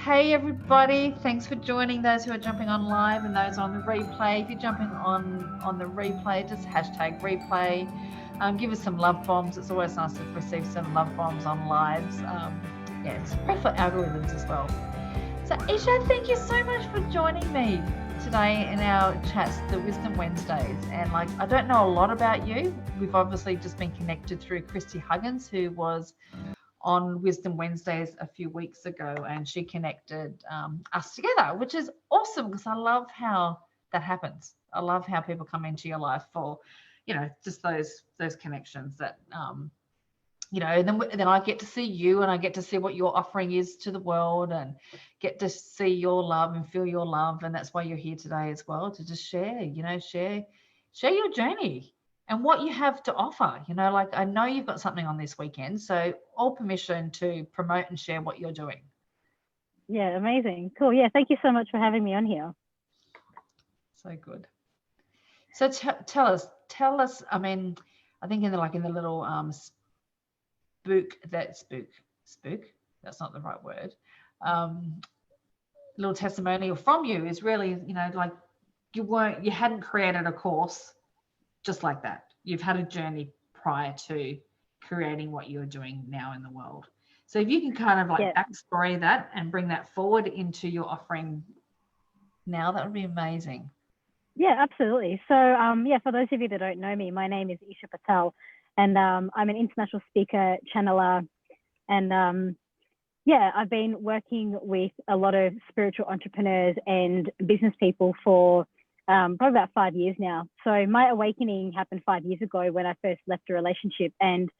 Hey everybody, thanks for joining those who are jumping on live and those on the replay. If you're jumping on the replay, just hashtag replay. Give us some love bombs. It's always nice to receive some love bombs on lives. Yeah, it's great for algorithms as well. So Isha, thank you so much for joining me today in our chats, the Wisdom Wednesdays. And I don't know a lot about you. We've obviously just been connected through Christy Huggins, who was on Wisdom Wednesdays a few weeks ago, and she connected us together, which is awesome because I love how that happens. I love how people come into your life for, just those connections that and then I get to see you, and I get to see what your offering is to the world, and get to see your love and feel your love, and that's why you're here today as well, to just share your journey and what you have to offer. I know you've got something on this weekend, so all permission to promote and share what you're doing. Yeah, amazing. Cool. Yeah, thank you so much for having me on here. So good. So tell us. I mean, I think in the little spook. That's not the right word. Little testimonial from you is really, you hadn't created a course just like that. You've had a journey prior to creating what you're doing now in the world. So if you can kind of backstory that and bring that forward into your offering now, that would be amazing. Yeah, absolutely. So, for those of you that don't know me, my name is Isha Patel, and I'm an international speaker, channeler, and I've been working with a lot of spiritual entrepreneurs and business people for probably about 5 years now. So my awakening happened 5 years ago when I first left a relationship, and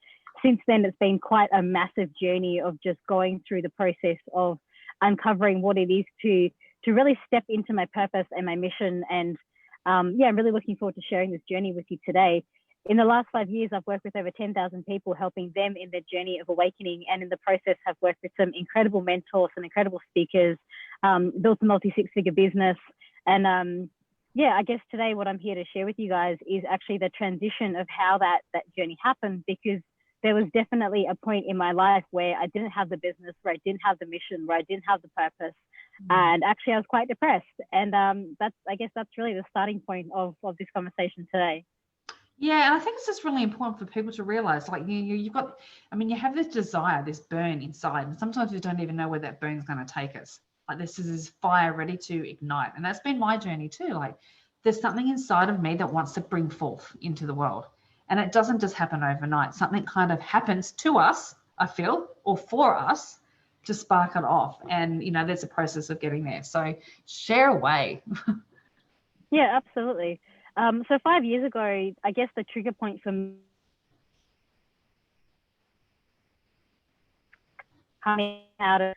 since then it's been quite a massive journey of just going through the process of uncovering what it is to really step into my purpose and my mission. And I'm really looking forward to sharing this journey with you today. In the last 5 years, I've worked with over 10,000 people, helping them in their journey of awakening. And in the process, I've worked with some incredible mentors, some incredible speakers, built a multi-six-figure business. And I guess today what I'm here to share with you guys is actually the transition of how that journey happened, because there was definitely a point in my life where I didn't have the business, where I didn't have the mission, where I didn't have the purpose. And actually, I was quite depressed. And I guess that's really the starting point of this conversation today. Yeah, and I think it's just really important for people to realize, you've got, you have this desire, this burn inside, and sometimes we don't even know where that burn's going to take us. Like this is this fire ready to ignite, and that's been my journey too. Like there's something inside of me that wants to bring forth into the world, and it doesn't just happen overnight. Something kind of happens to us, I feel, or for us to spark it off, and there's a process of getting there. So share away. Yeah, absolutely. So 5 years ago, I guess the trigger point for me coming out of a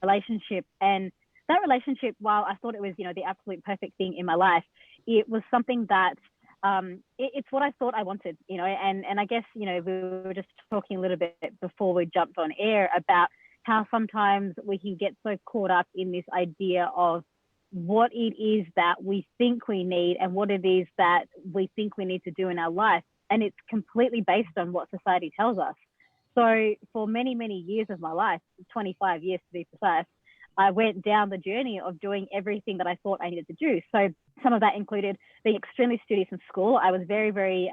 relationship, and that relationship, while I thought it was, the absolute perfect thing in my life, it was something that it's what I thought I wanted, and I guess, we were just talking a little bit before we jumped on air about how sometimes we can get so caught up in this idea of what it is that we think we need and what it is that we think we need to do in our life. And it's completely based on what society tells us. So for many, many years of my life, 25 years to be precise, I went down the journey of doing everything that I thought I needed to do. So some of that included being extremely studious in school. I was very, very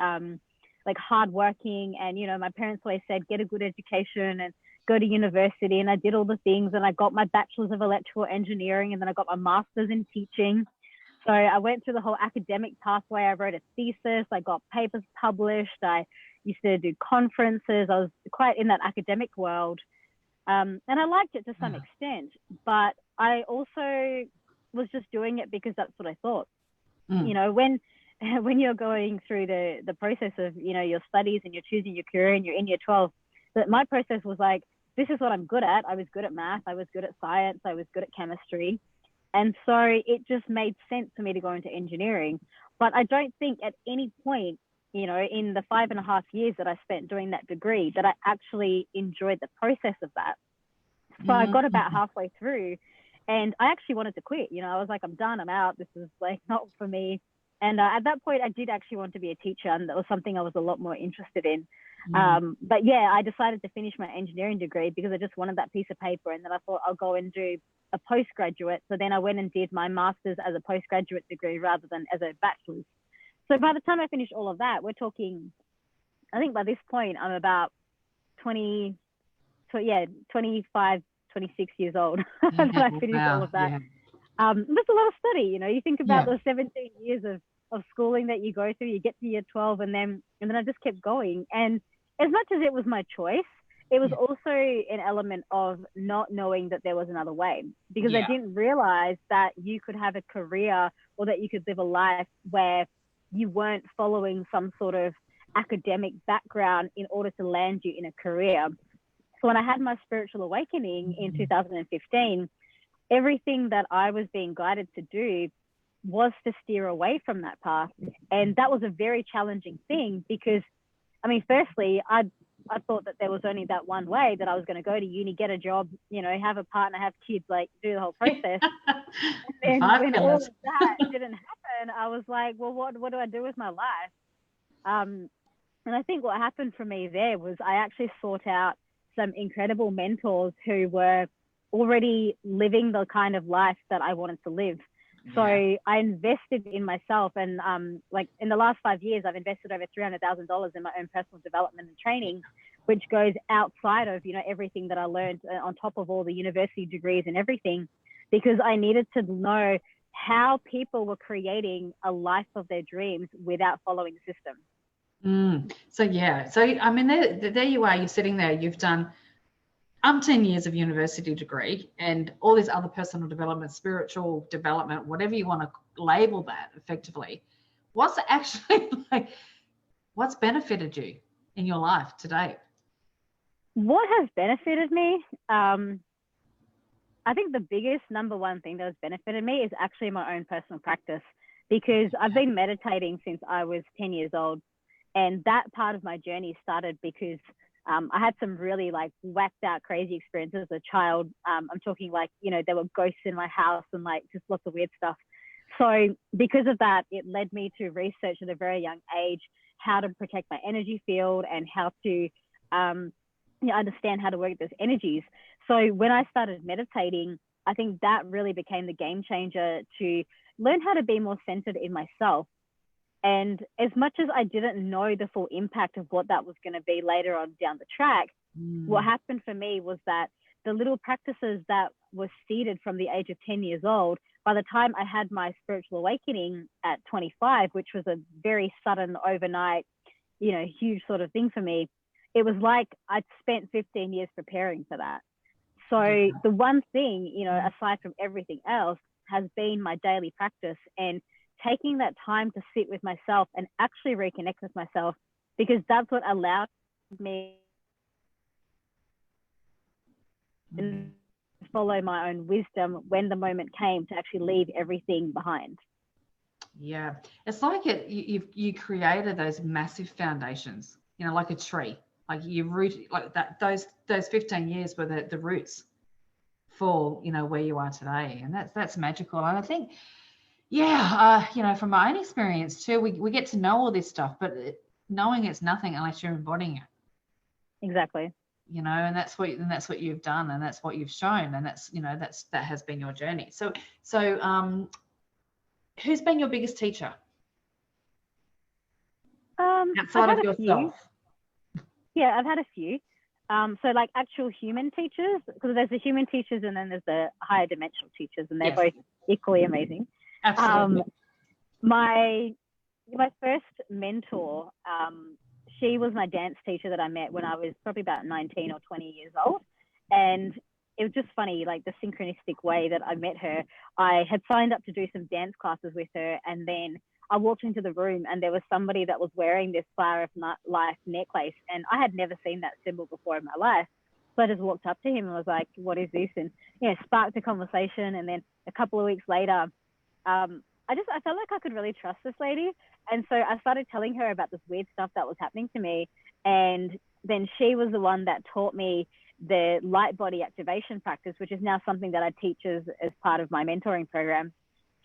hardworking, and my parents always said, get a good education and go to university. And I did all the things, and I got my bachelor's of electrical engineering, and then I got my master's in teaching. So I went through the whole academic pathway. I wrote a thesis, I got papers published, I used to do conferences. I was quite in that academic world. And I liked it to some extent, but I also was just doing it because that's what I thought. When you're going through the process of, your studies and you're choosing your career and you're in year 12, that my process was like, this is what I'm good at. I was good at math. I was good at science. I was good at chemistry. And so it just made sense for me to go into engineering. But I don't think at any point, in the 5.5 years that I spent doing that degree, that I actually enjoyed the process of that. So I got about halfway through and I actually wanted to quit. I was like, I'm done. I'm out. This is like not for me. And at that point, I did actually want to be a teacher, and that was something I was a lot more interested in. But yeah, I decided to finish my engineering degree because I just wanted that piece of paper. And then I thought I'll go and do a postgraduate. So then I went and did my master's as a postgraduate degree rather than as a bachelor's. So by the time I finished all of that, we're talking, I think by this point, I'm about 25, 26 years old when I finished all of that. That's a lot of study. You know, you think about those 17 years of schooling that you go through, you get to year 12, and then I just kept going. And as much as it was my choice, it was also an element of not knowing that there was another way, because I didn't realize that you could have a career or that you could live a life where you weren't following some sort of academic background in order to land you in a career. So when I had my spiritual awakening in 2015, everything that I was being guided to do was to steer away from that path. And that was a very challenging thing because, I mean, firstly, I thought that there was only that one way, that I was going to go to uni, get a job, you know, have a partner, have kids, like do the whole process. And when all of that didn't happen, I was like, well, what do I do with my life? And I think what happened for me there was I actually sought out some incredible mentors who were already living the kind of life that I wanted to live. So I invested in myself, and like in the last 5 years, I've invested over $300,000 in my own personal development and training, which goes outside of, you know, everything that I learned on top of all the university degrees and everything, because I needed to know how people were creating a life of their dreams without following the system. So I mean, there you are, you're sitting there, you've done 10 years of university degree and all this other personal development, spiritual development, whatever you want to label that effectively. What's actually what's benefited you in your life today? What has benefited me? I think the biggest number one thing that has benefited me is actually my own personal practice, because I've been meditating since I was 10 years old. And that part of my journey started because I had some really like whacked out crazy experiences as a child. I'm talking like, you know, there were ghosts in my house and like just lots of weird stuff. So because of that, it led me to research at a very young age how to protect my energy field and how to understand how to work those energies. So when I started meditating, I think that really became the game changer to learn how to be more centered in myself. And as much as I didn't know the full impact of what that was going to be later on down the track, what happened for me was that the little practices that were seeded from the age of 10 years old, by the time I had my spiritual awakening at 25, which was a very sudden, overnight, you know, huge sort of thing for me, it was like I'd spent 15 years preparing for that. So the one thing, you know, aside from everything else, has been my daily practice and taking that time to sit with myself and actually reconnect with myself, because that's what allowed me to follow my own wisdom when the moment came to actually leave everything behind. Yeah, it's like you created those massive foundations, you know, like a tree, like you root like that. Those 15 years were the roots for, you know, where you are today, and that's magical. And I think, you know, from my own experience too, we get to know all this stuff, but knowing it's nothing unless you're embodying it. Exactly. You know, and that's what you've done, and that's what you've shown, and that's, you know, that has been your journey. So who's been your biggest teacher outside of yourself? Yeah, I've had a few. So like actual human teachers, because there's the human teachers and then there's the higher dimensional teachers, and they're both equally amazing. Absolutely. My first mentor, she was my dance teacher that I met when I was probably about 19 or 20 years old. And it was just funny, like the synchronistic way that I met her. I had signed up to do some dance classes with her, and then I walked into the room and there was somebody that was wearing this Flower of Life necklace, and I had never seen that symbol before in my life. So I just walked up to him and was like, what is this? And, you know, sparked a conversation. And then a couple of weeks later, I felt like I could really trust this lady. And so I started telling her about this weird stuff that was happening to me. And then she was the one that taught me the light body activation practice, which is now something that I teach as part of my mentoring program.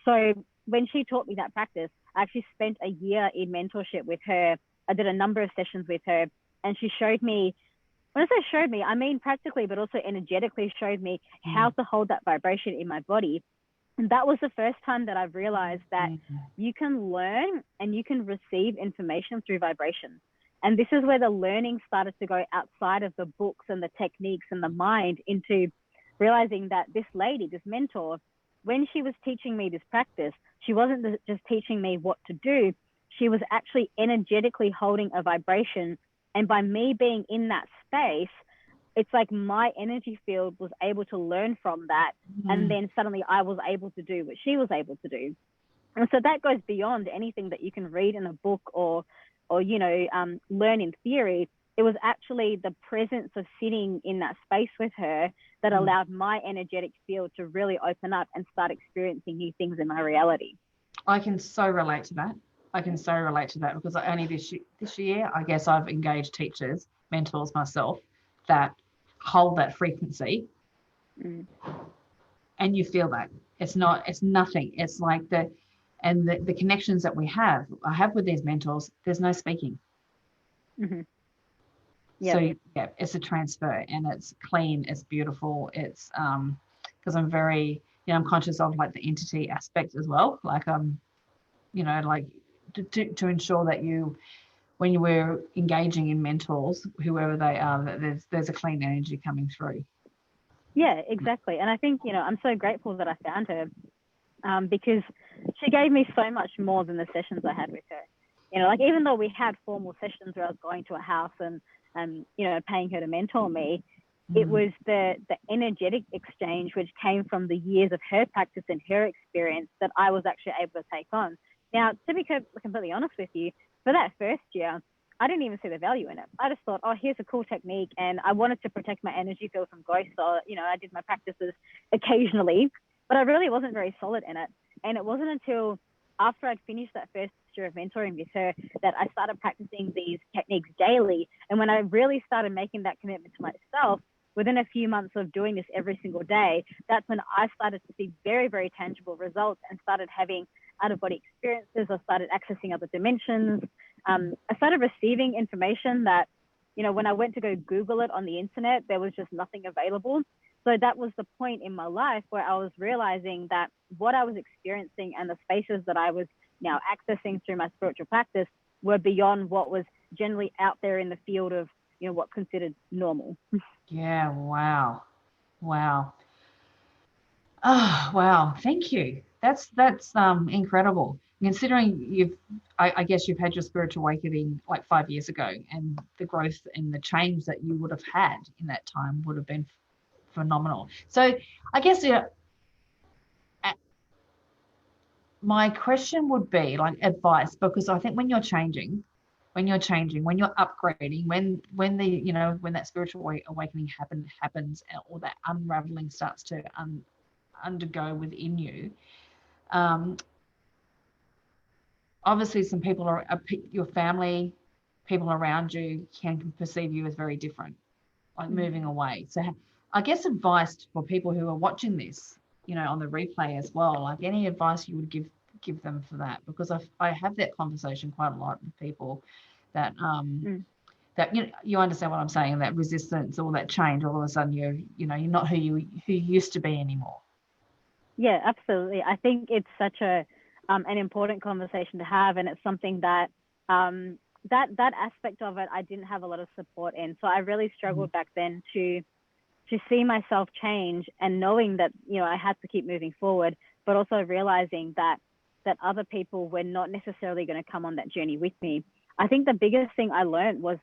So when she taught me that practice, I actually spent a year in mentorship with her. I did a number of sessions with her, and she showed me, when I say showed me, I mean practically, but also energetically showed me how to hold that vibration in my body. And that was the first time that I realized that you can learn and you can receive information through vibration. And this is where the learning started to go outside of the books and the techniques and the mind into realizing that this lady, this mentor, when she was teaching me this practice, she wasn't just teaching me what to do. She was actually energetically holding a vibration. And by me being in that space, it's like my energy field was able to learn from that. And then suddenly I was able to do what she was able to do. And so that goes beyond anything that you can read in a book or learn in theory. It was actually the presence of sitting in that space with her that allowed my energetic field to really open up and start experiencing new things in my reality. I can so relate to that. Because only this year, I guess I've engaged teachers, mentors myself that hold that frequency, and you feel that it's nothing. It's like the connections that I have with these mentors. There's no speaking. So yeah, it's a transfer, and it's clean, it's beautiful. It's because I'm very, I'm conscious of like the entity aspect as well. Like like to ensure that when you were engaging in mentors, whoever they are, that there's a clean energy coming through. Yeah, exactly. And I think, I'm so grateful that I found her because she gave me so much more than the sessions I had with her. Like even though we had formal sessions where I was going to a house and paying her to mentor me, it was the energetic exchange which came from the years of her practice and her experience that I was actually able to take on. Now, to be completely honest with you, for that first year, I didn't even see the value in it. I just thought, oh, here's a cool technique. And I wanted to protect my energy field from ghosts. So, I did my practices occasionally, but I really wasn't very solid in it. And it wasn't until after I'd finished that first year of mentoring with her that I started practicing these techniques daily. And when I really started making that commitment to myself, within a few months of doing this every single day, that's when I started to see very, very tangible results and started having out-of-body experiences. I started accessing other dimensions. I started receiving information that, when I went to go Google it on the internet, there was just nothing available. So that was the point in my life where I was realizing that what I was experiencing and the spaces that I was now accessing through my spiritual practice were beyond what was generally out there in the field of, what's considered normal. Yeah. Wow. Oh, wow. Thank you. That's incredible. Considering I guess you've had your spiritual awakening like 5 years ago, and the growth and the change that you would have had in that time would have been phenomenal. So I guess my question would be like advice, because I think when you're changing, when you're upgrading, when that spiritual awakening happens, or that unraveling starts to undergo within you, obviously some people your family, people around you can perceive you as very different, like moving away. So I guess advice for people who are watching this, on the replay as well, like any advice you would give them for that, because I have that conversation quite a lot with people that that you understand what I'm saying, that resistance or that change, all of a sudden you're not who you used to be anymore. Yeah, absolutely. I think it's such an important conversation to have, and it's something that that aspect of it I didn't have a lot of support in. So I really struggled back then to see myself change, and knowing that I had to keep moving forward, but also realizing that other people were not necessarily going to come on that journey with me. I think the biggest thing I learned was,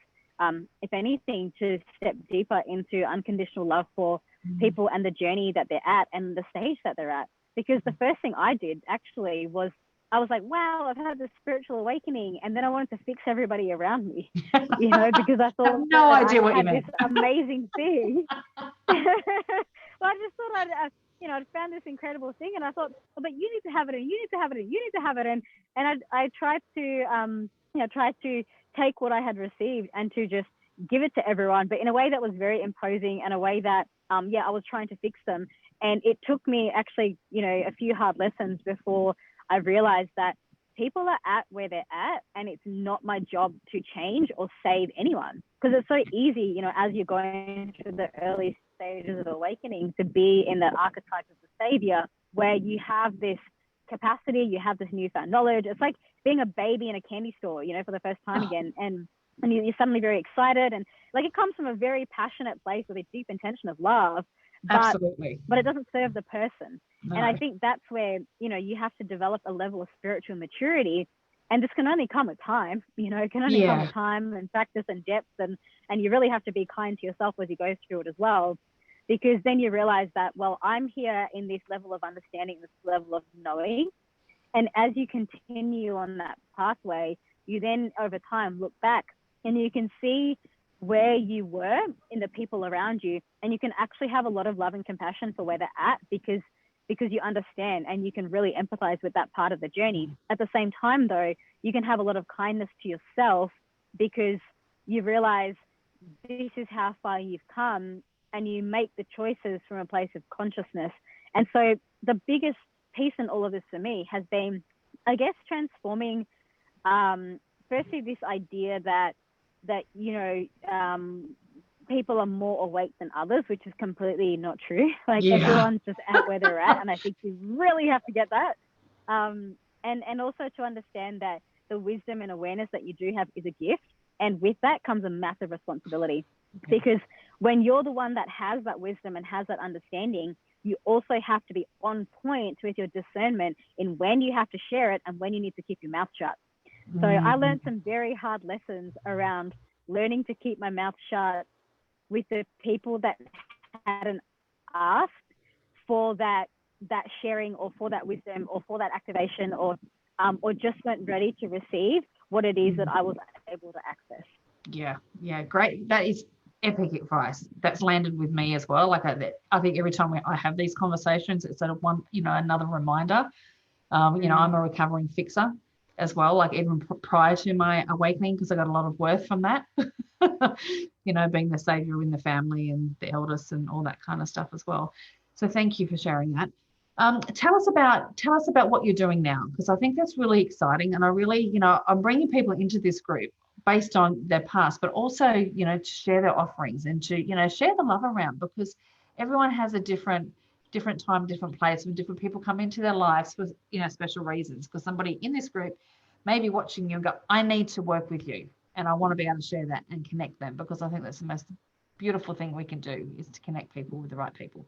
if anything, to step deeper into unconditional love for people and the journey that they're at and the stage that they're at. Because the first thing I did actually was, I was like, wow, I've had this spiritual awakening. And then I wanted to fix everybody around me, because I thought no idea what you meant. This amazing thing. Well, I just thought I'd found this incredible thing, and I thought, oh, but you need to have it, and you need to have it, and you need to have it. And I tried to take what I had received and to just give it to everyone, but in a way that was very imposing, and a way that, I was trying to fix them. And it took me actually, a few hard lessons before I realized that people are at where they're at, and it's not my job to change or save anyone. Because it's so easy, as you're going through the early stages of awakening, to be in the archetype of the savior, where you have this capacity, you have this newfound knowledge. It's like being a baby in a candy store, for the first time again. And you're suddenly very excited. And like, it comes from a very passionate place with a deep intention of love. Absolutely. But it doesn't serve the person. No. And I think that's where, you have to develop a level of spiritual maturity. And this can only come with time, it can only come with time and practice and depth. And you really have to be kind to yourself as you go through it as well. Because then you realize that, well, I'm here in this level of understanding, this level of knowing. And as you continue on that pathway, you then over time look back and you can see where you were in the people around you. And you can actually have a lot of love and compassion for where they're at because you understand and you can really empathize with that part of the journey. At the same time, though, you can have a lot of kindness to yourself because you realize this is how far you've come, and you make the choices from a place of consciousness. And so the biggest piece in all of this for me has been, I guess, transforming, firstly, this idea that people are more awake than others, which is completely not true. Like everyone's just at where they're at. And I think you really have to get that. And also to understand that the wisdom and awareness that you do have is a gift. And with that comes a massive responsibility. Because when you're the one that has that wisdom and has that understanding, you also have to be on point with your discernment in when you have to share it and when you need to keep your mouth shut. So I learned some very hard lessons around learning to keep my mouth shut with the people that hadn't asked for that sharing or for that wisdom or for that activation or just weren't ready to receive what it is that I was able to access. Yeah, great. That is epic advice. That's landed with me as well. Like I think every time I have these conversations, it's sort of one, another reminder. I'm a recovering fixer as well, like even prior to my awakening, because I got a lot of worth from that, being the savior in the family and the eldest and all that kind of stuff as well. So thank you for sharing that. Tell us about what you're doing now, because I think that's really exciting. And I really, I'm bringing people into this group based on their past, but also, to share their offerings and to, share the love around, because everyone has a different time, different place, and different people come into their lives for, special reasons. Because somebody in this group may be watching you and go, I need to work with you. And I want to be able to share that and connect them, because I think that's the most beautiful thing we can do, is to connect people with the right people.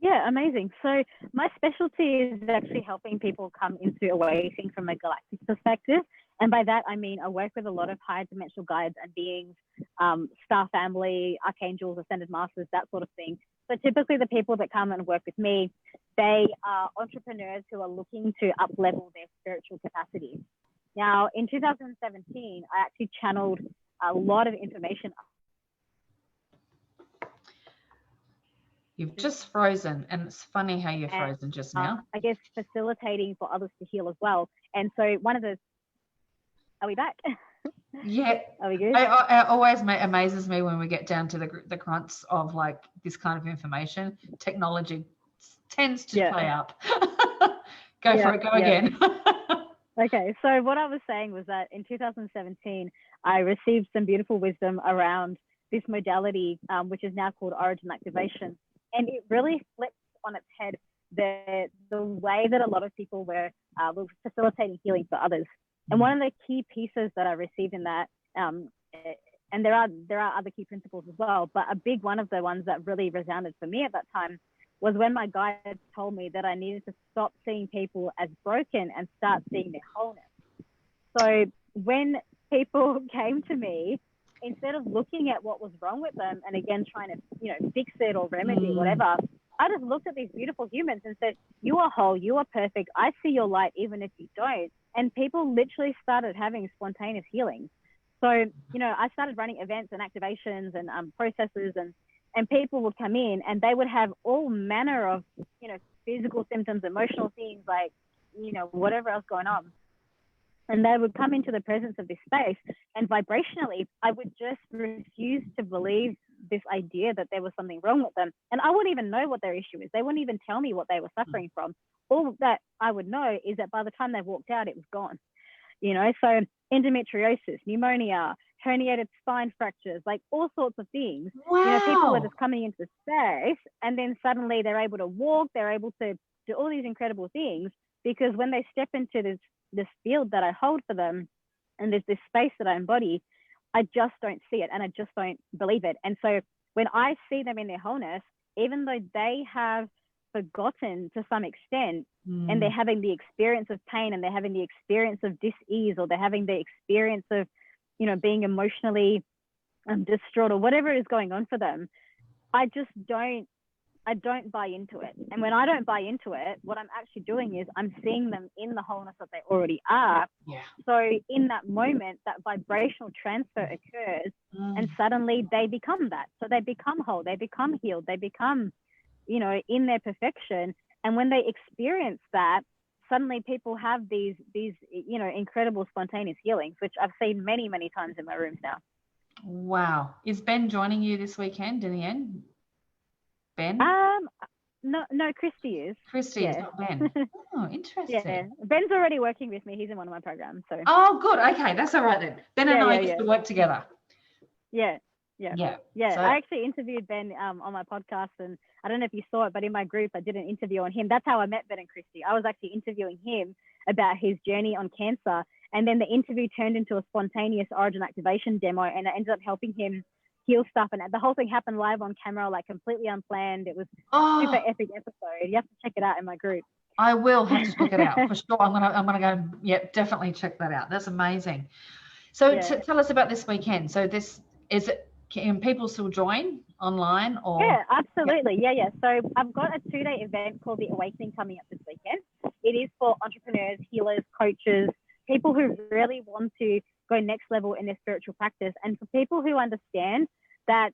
Yeah, amazing. So my specialty is actually helping people come into awakening from a galactic perspective. And by that, I mean, I work with a lot of higher dimensional guides and beings, star family, archangels, ascended masters, that sort of thing. So typically the people that come and work with me, they are entrepreneurs who are looking to up-level their spiritual capacities. Now, in 2017, I actually channeled a lot of information. You've just frozen, and it's funny how you're frozen just now. I guess facilitating for others to heal as well. And so are we back? Yeah. Are we good? It always amazes me when we get down to the crunch of like this kind of information. Technology tends to play up. Go for it. Go again. Okay. So what I was saying was that in 2017, I received some beautiful wisdom around this modality, which is now called origin activation. And it really flips on its head the way that a lot of people were facilitating healing for others. And one of the key pieces that I received in that, and there are other key principles as well, but a big one of the ones that really resounded for me at that time was when my guide told me that I needed to stop seeing people as broken and start seeing their wholeness. So when people came to me, instead of looking at what was wrong with them and again trying to fix it or remedy whatever, I just looked at these beautiful humans and said, you are whole, you are perfect, I see your light even if you don't. And people literally started having spontaneous healing. So I started running events and activations and processes, and people would come in and they would have all manner of physical symptoms, emotional things, like whatever else going on. And they would come into the presence of this space, and vibrationally, I would just refuse to believe this idea that there was something wrong with them. And I wouldn't even know what their issue is. They wouldn't even tell me what they were suffering from. All that I would know is that by the time they walked out, it was gone. You know, so endometriosis, pneumonia, herniated spine fractures, like all sorts of things. Wow. You know, people are just coming into space, and then suddenly they're able to walk, they're able to do all these incredible things, because when they step into this field that I hold for them, and there's this space that I embody, I just don't see it, and I just don't believe it. And so when I see them in their wholeness, even though they have forgotten to some extent, and they're having the experience of pain, and they're having the experience of dis-ease, or they're having the experience of, you know, being emotionally distraught, or whatever is going on for them, I don't buy into it. And when I don't buy into it, what I'm actually doing is I'm seeing them in the wholeness that they already are. Yeah. So in that moment, that vibrational transfer occurs, and suddenly they become that. So they become whole, they become healed, they become, you know, in their perfection. And when they experience that, suddenly people have these, you know, incredible spontaneous healings, which I've seen many, many times in my rooms now. Wow. Is Ben joining you this weekend in the end? Ben? No, Christy is. Christy is, not Ben. Oh, interesting. Yeah, Ben's already working with me. He's in one of my programs. So. Oh, good. Okay, that's all right then. Ben and I used to work together. Yeah. So, I actually interviewed Ben on my podcast, and I don't know if you saw it, but in my group I did an interview on him. That's how I met Ben and Christy. I was actually interviewing him about his journey on cancer, and then the interview turned into a spontaneous origin activation demo, and I ended up helping him heal stuff, and the whole thing happened live on camera, like completely unplanned. It was super epic episode. You have to check it out in my group. I will have to check it out for sure. I'm gonna go. Yeah, definitely check that out. That's amazing. So tell us about this weekend. So this is it. Can people still join online? Or yeah, absolutely. Yeah. So I've got a 2-day event called The Awakening coming up this weekend. It is for entrepreneurs, healers, coaches, people who really want to go next level in their spiritual practice, and for people who understand that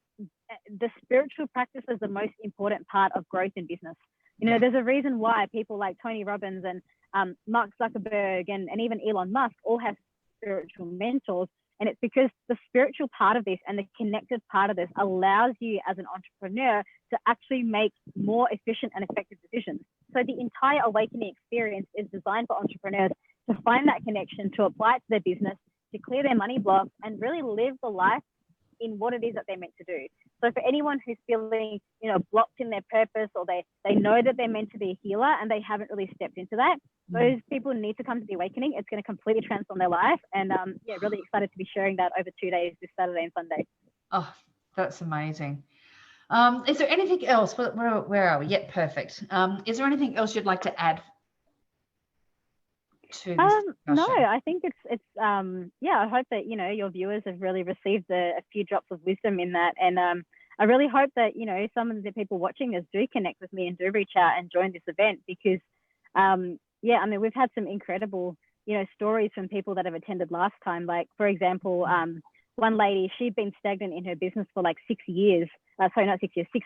the spiritual practice is the most important part of growth in business. You know, there's a reason why people like Tony Robbins and Mark Zuckerberg and even Elon Musk all have spiritual mentors. And it's because the spiritual part of this and the connected part of this allows you as an entrepreneur to actually make more efficient and effective decisions. So the entire awakening experience is designed for entrepreneurs to find that connection, to apply it to their business, to clear their money blocks, and really live the life in what it is that they're meant to do. So for anyone who's feeling, you know, blocked in their purpose, or they know that they're meant to be a healer and they haven't really stepped into that, those people need to come to the awakening. It's going to completely transform their life. And really excited to be sharing that over 2 days, this Saturday and Sunday. Oh, that's amazing. Is there anything else? Where are we? Yet perfect. Is there anything else you'd like to add to this no, I think it's I hope that, you know, your viewers have really received a few drops of wisdom in that, and I really hope that, you know, some of the people watching this do connect with me and do reach out and join this event, because I mean, we've had some incredible, you know, stories from people that have attended last time. Like, for example, one lady, she'd been stagnant in her business for like 6 years, 6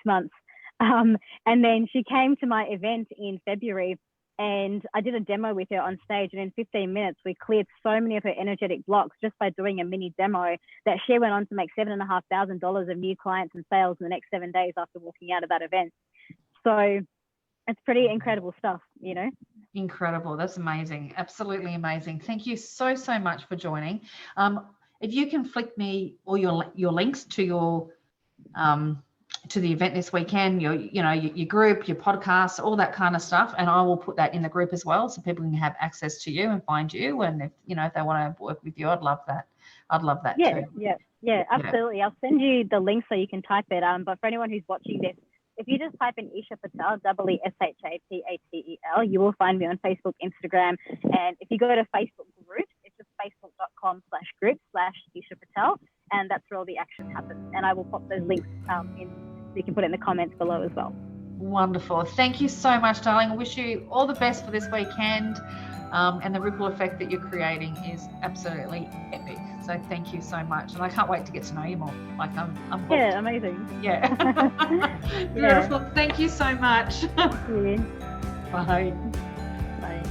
months, and then she came to my event in February. And I did a demo with her on stage, and in 15 minutes, we cleared so many of her energetic blocks just by doing a mini demo, that she went on to make $7,500 of new clients and sales in the next 7 days after walking out of that event. So it's pretty incredible stuff, you know. Incredible. That's amazing. Absolutely amazing. Thank you so much for joining. If you can flick me all your links to your to the event this weekend, your group, your podcast, all that kind of stuff, and I will put that in the group as well, so people can have access to you and find you. And if they want to work with you, I'd love that. Yeah, too. Yeah, absolutely. Yeah. I'll send you the link so you can type it. But for anyone who's watching this, if you just type in Isha Patel, ESHAPATEL, you will find me on Facebook, Instagram, and if you go to Facebook groups, it's just facebook.com/group/Isha Patel, and that's where all the action happens. And I will pop those links in, so you can put it in the comments below as well. Wonderful. Thank you so much, darling. I wish you all the best for this weekend. And the ripple effect that you're creating is absolutely epic. So thank you so much. And I can't wait to get to know you more. Like I'm hooked. Yeah, amazing. Yeah. Beautiful. Thank you so much. Thank you. Bye. Bye.